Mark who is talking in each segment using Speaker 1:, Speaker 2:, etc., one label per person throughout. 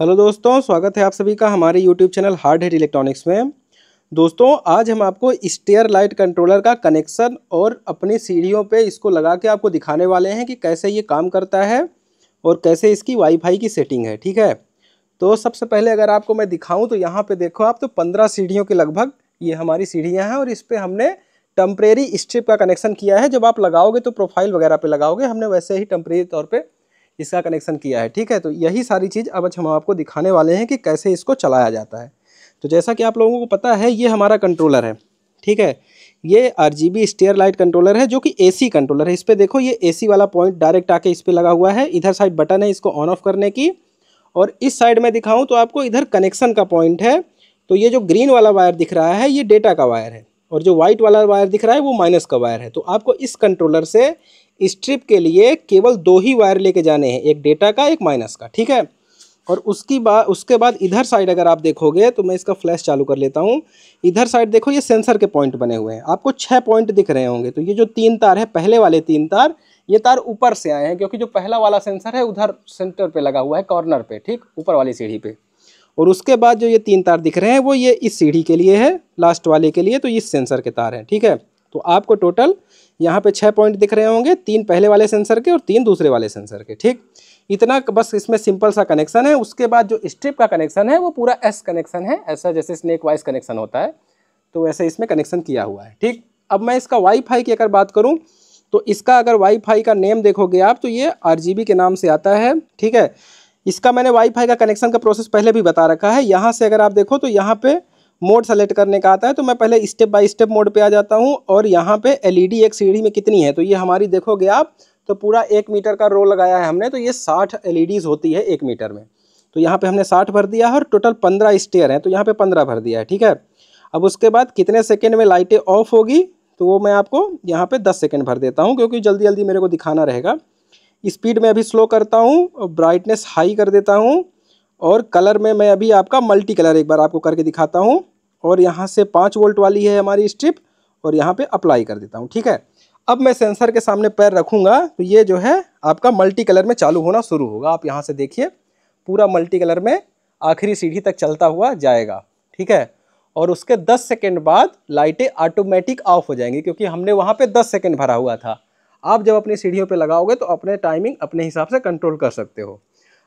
Speaker 1: Hello दोस्तों, स्वागत है आप सभी का हमारे YouTube channel hard hit electronics में। दोस्तों, आज हम आपको स्टेयर लाइट कंट्रोलर का कनेक्शन और अपनी सीढ़ियों पे इसको लगा के आपको दिखाने वाले हैं कि कैसे ये काम करता है और कैसे इसकी वाईफाई की सेटिंग है। ठीक है, तो सबसे पहले अगर आपको मैं दिखाऊं तो यहाँ पे देखो आप, तो 15 सीढ़ियों के लगभग ये हमारी सीढ़ियाँ हैं और इस पर हमने टेम्परेरी स्ट्रिप का कनेक्शन किया है। जब आप लगाओगे तो प्रोफाइल वगैरह पे लगाओगे, हमने वैसे ही टेम्परेरी तौर पे इसका कनेक्शन किया है। ठीक है, तो यही सारी चीज़ अब हम आपको दिखाने वाले हैं कि कैसे इसको चलाया जाता है। तो जैसा कि आप लोगों को पता है, ये हमारा कंट्रोलर है। ठीक है, ये RGB स्टेयर लाइट कंट्रोलर है जो कि AC कंट्रोलर है। इस पर देखो, ये AC वाला पॉइंट डायरेक्ट आके इस पर लगा हुआ है। इधर साइड बटन है इसको ऑन ऑफ करने की, और इस साइड में दिखाऊं तो आपको इधर कनेक्शन का पॉइंट है। तो ये जो ग्रीन वाला वायर दिख रहा है ये डेटा का वायर है, और जो वाइट वाला वायर दिख रहा है वो माइनस का वायर है। तो आपको इस कंट्रोलर से स्ट्रिप के लिए केवल 2 ही वायर लेके जाने हैं, एक डेटा का एक माइनस का। ठीक है, और उसके बाद इधर साइड अगर आप देखोगे तो मैं इसका फ्लैश चालू कर लेता हूँ। इधर साइड देखो, ये सेंसर के पॉइंट बने हुए हैं, आपको 6 पॉइंट दिख रहे होंगे। तो ये जो 3 तार है, पहले वाले 3 तार, ये तार ऊपर से आए हैं क्योंकि जो पहला वाला सेंसर है उधर सेंटर पे लगा हुआ है, कॉर्नर पे, ठीक ऊपर वाली सीढ़ी पे। और उसके बाद जो ये 3 तार दिख रहे हैं वो ये इस सीढ़ी के लिए है, लास्ट वाले के लिए, तो इस सेंसर के तार हैं। ठीक है, तो आपको टोटल यहाँ पे 6 पॉइंट दिख रहे होंगे, 3 पहले वाले सेंसर के और 3 दूसरे वाले सेंसर के। ठीक, इतना बस इसमें सिंपल सा कनेक्शन है। उसके बाद जो स्ट्रिप का कनेक्शन है वो पूरा S कनेक्शन है, ऐसा जैसे स्नेक वाइज कनेक्शन होता है, तो वैसे इसमें कनेक्शन किया हुआ है। ठीक, अब मैं इसका वाईफाई की अगर बात करूँ तो इसका अगर वाईफाई का नेम देखोगे आप तो ये RGB के नाम से आता है। ठीक है, इसका मैंने वाईफाई का कनेक्शन का प्रोसेस पहले भी बता रखा है। यहाँ से अगर आप देखो तो यहाँ पे मोड सेलेक्ट करने का आता है, तो मैं पहले स्टेप बाय स्टेप मोड पे आ जाता हूँ। और यहाँ पे LED एक सीढ़ी में कितनी है, तो ये हमारी देखोगे आप तो पूरा 1 मीटर का रो लगाया है हमने, तो ये 60 LEDs होती है 1 मीटर में। तो यहाँ पे हमने 60 भर दिया है, और टोटल 15 स्टेयर हैं तो यहाँ पे 15 भर दिया है। ठीक है, अब उसके बाद कितने सेकेंड में लाइटें ऑफ होगी तो वो मैं आपको यहाँ पे 10 सेकेंड भर देता हूँ, क्योंकि जल्दी जल्दी मेरे को दिखाना रहेगा। स्पीड में अभी स्लो करता हूँ और ब्राइटनेस हाई कर देता हूँ, और कलर में मैं अभी आपका मल्टी कलर एक बार आपको करके दिखाता हूँ। और यहाँ से 5 वोल्ट वाली है हमारी स्ट्रिप, और यहाँ पे अप्लाई कर देता हूँ। ठीक है, अब मैं सेंसर के सामने पैर रखूँगा तो ये जो है आपका मल्टी कलर में चालू होना शुरू होगा। आप यहाँ से देखिए, पूरा मल्टी कलर में आखिरी सीढ़ी तक चलता हुआ जाएगा। ठीक है, और उसके 10 सेकेंड बाद लाइटें ऑटोमेटिक ऑफ हो जाएंगी, क्योंकि हमने वहाँ पे 10 सेकेंड भरा हुआ था। आप जब अपनी सीढ़ियों पे लगाओगे तो अपने टाइमिंग अपने हिसाब से कंट्रोल कर सकते हो।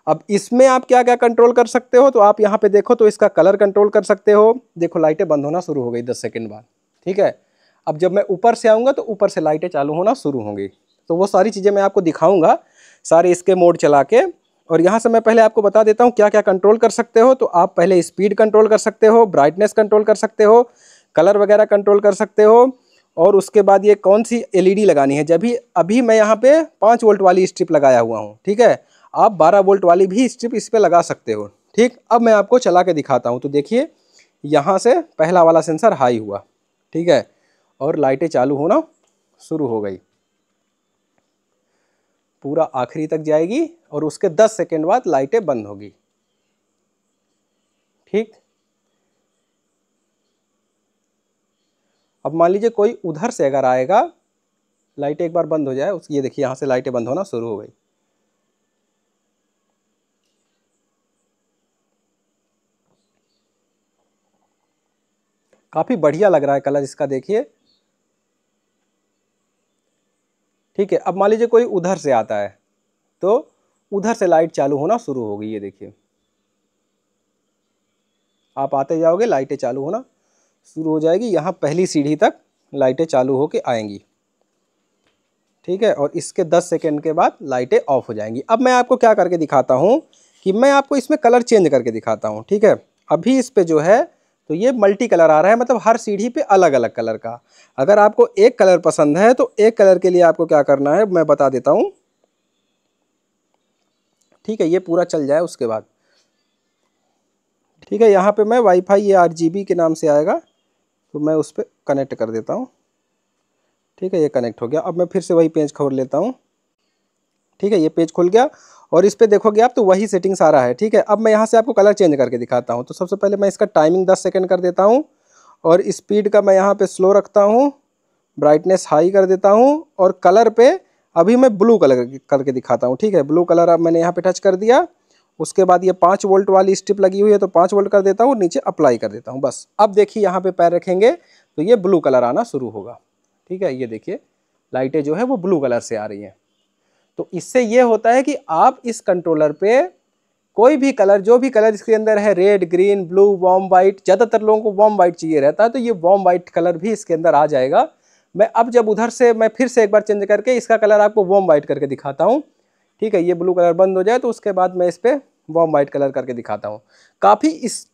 Speaker 1: अब इसमें आप क्या क्या कंट्रोल कर सकते हो, तो आप यहाँ पे देखो तो इसका कलर कंट्रोल कर सकते हो। देखो लाइटें बंद होना शुरू हो गई 10 सेकेंड बाद। ठीक है, अब जब मैं ऊपर से आऊँगा तो ऊपर से लाइटें चालू होना शुरू होंगी। तो वो सारी चीज़ें मैं आपको दिखाऊँगा, सारे इसके मोड चला के। और यहाँ से मैं पहले आपको बता देता हूँ क्या क्या कंट्रोल कर सकते हो। तो आप पहले स्पीड कंट्रोल कर सकते हो, ब्राइटनेस कंट्रोल कर सकते हो, कलर वगैरह कंट्रोल कर सकते हो, और उसके बाद ये कौन सी LED लगानी है। जब भी अभी मैं यहाँ पे 5 वोल्ट वाली स्ट्रिप लगाया हुआ हूँ। ठीक है, आप 12 वोल्ट वाली भी स्ट्रिप इस पर लगा सकते हो। ठीक, अब मैं आपको चला के दिखाता हूँ। तो देखिए, यहाँ से पहला वाला सेंसर हाई हुआ। ठीक है, और लाइटें चालू होना शुरू हो गई, पूरा आखिरी तक जाएगी, और उसके 10 सेकेंड बाद लाइटें बंद होगी। ठीक, अब मान लीजिए कोई उधर से अगर आएगा, लाइटें एक बार बंद हो जाए, ये देखिए यहाँ से लाइटें बंद होना शुरू हो गई। काफ़ी बढ़िया लग रहा है कलर इसका, देखिए। ठीक है, अब मान लीजिए कोई उधर से आता है तो उधर से लाइट चालू होना शुरू होगी। ये देखिए, आप आते जाओगे लाइटें चालू होना शुरू हो जाएगी, यहाँ पहली सीढ़ी तक लाइटें चालू होके आएंगी। ठीक है, और इसके 10 सेकेंड के बाद लाइटें ऑफ हो जाएंगी। अब मैं आपको क्या करके दिखाता हूँ कि मैं आपको इसमें कलर चेंज करके दिखाता हूँ। ठीक है, अभी इस पे जो है तो ये मल्टी कलर आ रहा है, मतलब हर सीढ़ी पे अलग अलग कलर का। अगर आपको एक कलर पसंद है तो एक कलर के लिए आपको क्या करना है मैं बता देता हूँ। ठीक है, ये पूरा चल जाए उसके बाद। ठीक है, यहाँ पे मैं वाईफाई, ये RGB के नाम से आएगा, तो मैं उस पर कनेक्ट कर देता हूँ। ठीक है, ये कनेक्ट हो गया। अब मैं फिर से वही पेज खोल लेता हूँ। ठीक है, ये पेज खुल गया, और इस पे देखोगे आप तो वही सेटिंग सारा है। ठीक है, अब मैं यहाँ से आपको कलर चेंज करके दिखाता हूँ। तो सबसे पहले मैं इसका टाइमिंग 10 सेकेंड कर देता हूँ, और स्पीड का मैं यहाँ पे स्लो रखता हूँ, ब्राइटनेस हाई कर देता हूँ, और कलर पे अभी मैं ब्लू कलर करके दिखाता हूँ। ठीक है, ब्लू कलर अब मैंने यहाँ पे टच कर दिया, उसके बाद ये 5 वोल्ट वाली स्ट्रिप लगी हुई है तो 5 वोल्ट कर देता हूँ, नीचे अप्लाई कर देता हूँ बस। अब देखिए यहाँ पे पैर रखेंगे तो ये ब्लू कलर आना शुरू होगा। ठीक है, ये देखिए लाइटें जो है वो ब्लू कलर से आ रही हैं। तो इससे ये होता है कि आप इस कंट्रोलर पे कोई भी कलर, जो भी कलर इसके अंदर है, red, green, blue, warm white, ज़्यादातर लोगों को वार्म वाइट चाहिए रहता है, तो ये वार्म वाइट कलर भी इसके अंदर आ जाएगा। मैं अब जब उधर से मैं फिर से एक बार चेंज करके इसका कलर आपको वार्म वाइट करके दिखाता हूँ। ठीक है, ये ब्लू कलर बंद हो जाए तो उसके बाद मैं इस पर वार्म वाइट कलर करके दिखाता हूँ। काफ़ी इस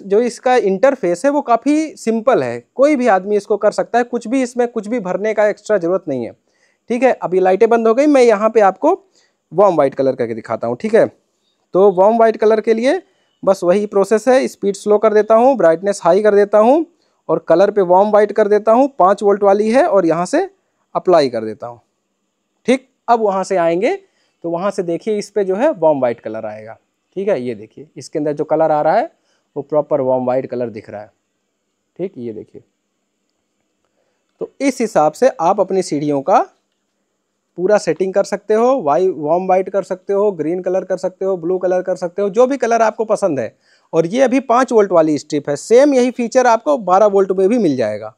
Speaker 1: जो इसका इंटरफेस है वो काफ़ी सिंपल है, कोई भी आदमी इसको कर सकता है, कुछ भी इसमें कुछ भी भरने का एक्स्ट्रा ज़रूरत नहीं है। ठीक है, अब ये लाइटें बंद हो गई, मैं यहाँ पे आपको वार्म वाइट कलर करके दिखाता हूँ। ठीक है, तो वार्म वाइट कलर के लिए बस वही प्रोसेस है, स्पीड स्लो कर देता हूँ, ब्राइटनेस हाई कर देता हूँ और कलर पे वार्म वाइट कर देता हूँ, 5 वोल्ट वाली है, और यहाँ से अप्लाई कर देता हूँ। ठीक, अब वहाँ से आएंगे तो वहाँ से देखिए इस पे जो है वार्म वाइट कलर आएगा। ठीक है, ये देखिए इसके अंदर जो कलर आ रहा है वो प्रॉपर वार्म वाइट कलर दिख रहा है। ठीक, ये देखिए। तो इस हिसाब से आप अपनी सीढ़ियों का पूरा सेटिंग कर सकते हो, वार्म वाइट कर सकते हो, ग्रीन कलर कर सकते हो, ब्लू कलर कर सकते हो, जो भी कलर आपको पसंद है। और ये अभी 5 वोल्ट वाली स्ट्रिप है, सेम यही फीचर आपको 12 वोल्ट में भी मिल जाएगा।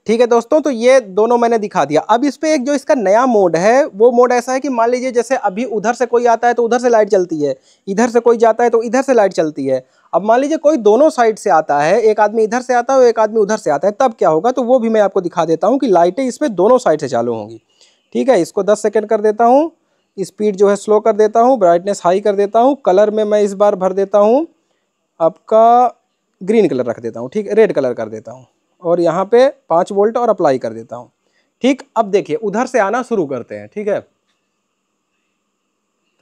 Speaker 1: ठीक है दोस्तों, तो ये दोनों मैंने दिखा दिया। अब इस पे एक जो इसका नया मोड है वो मोड ऐसा है कि मान लीजिए जैसे अभी उधर से कोई आता है तो उधर से लाइट चलती है, इधर से कोई जाता है तो इधर से लाइट चलती है। अब मान लीजिए कोई दोनों साइड से आता है, एक आदमी इधर से आता है और एक आदमी उधर से आता है, तब क्या होगा तो वो भी मैं आपको दिखा देता हूँ कि लाइटें इसमें दोनों साइड से चालू होंगी। ठीक है, इसको 10 सेकेंड कर देता हूँ, स्पीड जो है स्लो कर देता हूँ, ब्राइटनेस हाई कर देता हूँ, कलर में मैं इस बार भर देता हूँ आपका ग्रीन कलर रख देता हूँ। ठीक, रेड कलर कर देता हूँ और यहाँ पे 5 वोल्ट और अप्लाई कर देता हूँ। ठीक, अब देखिए उधर से आना शुरू करते हैं। ठीक है,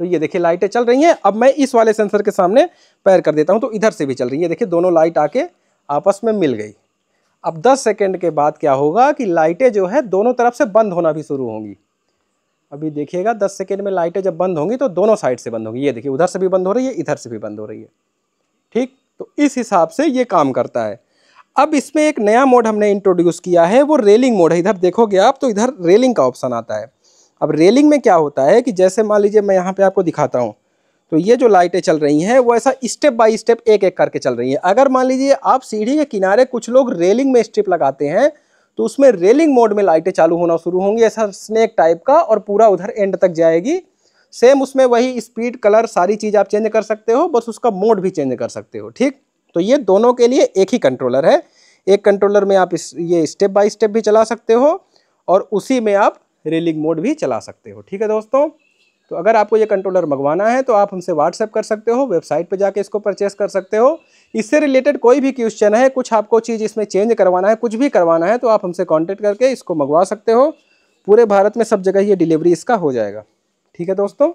Speaker 1: तो ये देखिए लाइटें चल रही हैं। अब मैं इस वाले सेंसर के सामने पैर कर देता हूँ तो इधर से भी चल रही है। देखिए दोनों लाइट आके आपस में मिल गई। अब 10 सेकेंड के बाद क्या होगा कि लाइटें जो है दोनों तरफ से बंद होना भी शुरू होंगी। अभी देखिएगा 10 सेकेंड में लाइटें जब बंद होंगी तो दोनों साइड से बंद होंगी। ये देखिए उधर से भी बंद हो रही है, इधर से भी बंद हो रही है। ठीक, तो इस हिसाब से ये काम करता है। अब इसमें एक नया मोड हमने इंट्रोड्यूस किया है, वो रेलिंग मोड है। इधर देखोगे आप तो इधर रेलिंग का ऑप्शन आता है। अब रेलिंग में क्या होता है कि जैसे मान लीजिए मैं यहाँ पे आपको दिखाता हूँ तो ये जो लाइटें चल रही हैं वो ऐसा स्टेप बाय स्टेप एक एक करके चल रही हैं। अगर मान लीजिए आप सीढ़ी के किनारे कुछ लोग रेलिंग में स्ट्रिप लगाते हैं तो उसमें रेलिंग मोड में लाइटें चालू होना शुरू होंगी, ऐसा स्नेक टाइप का, और पूरा उधर एंड तक जाएगी। सेम उसमें वही स्पीड, कलर, सारी चीज़ आप चेंज कर सकते हो, बस उसका मोड भी चेंज कर सकते हो। ठीक, तो ये दोनों के लिए एक ही कंट्रोलर है। एक कंट्रोलर में आप ये स्टेप बाय स्टेप भी चला सकते हो और उसी में आप रेलिंग मोड भी चला सकते हो। ठीक है दोस्तों, तो अगर आपको ये कंट्रोलर मंगवाना है तो आप हमसे व्हाट्सएप कर सकते हो, वेबसाइट पे जाके इसको परचेस कर सकते हो। इससे रिलेटेड कोई भी क्वेश्चन है, कुछ आपको चीज़ इसमें चेंज करवाना है, कुछ भी करवाना है, तो आप हमसे कॉन्टेक्ट करके इसको मंगवा सकते हो। पूरे भारत में सब जगह ये डिलीवरी इसका हो जाएगा। ठीक है दोस्तों।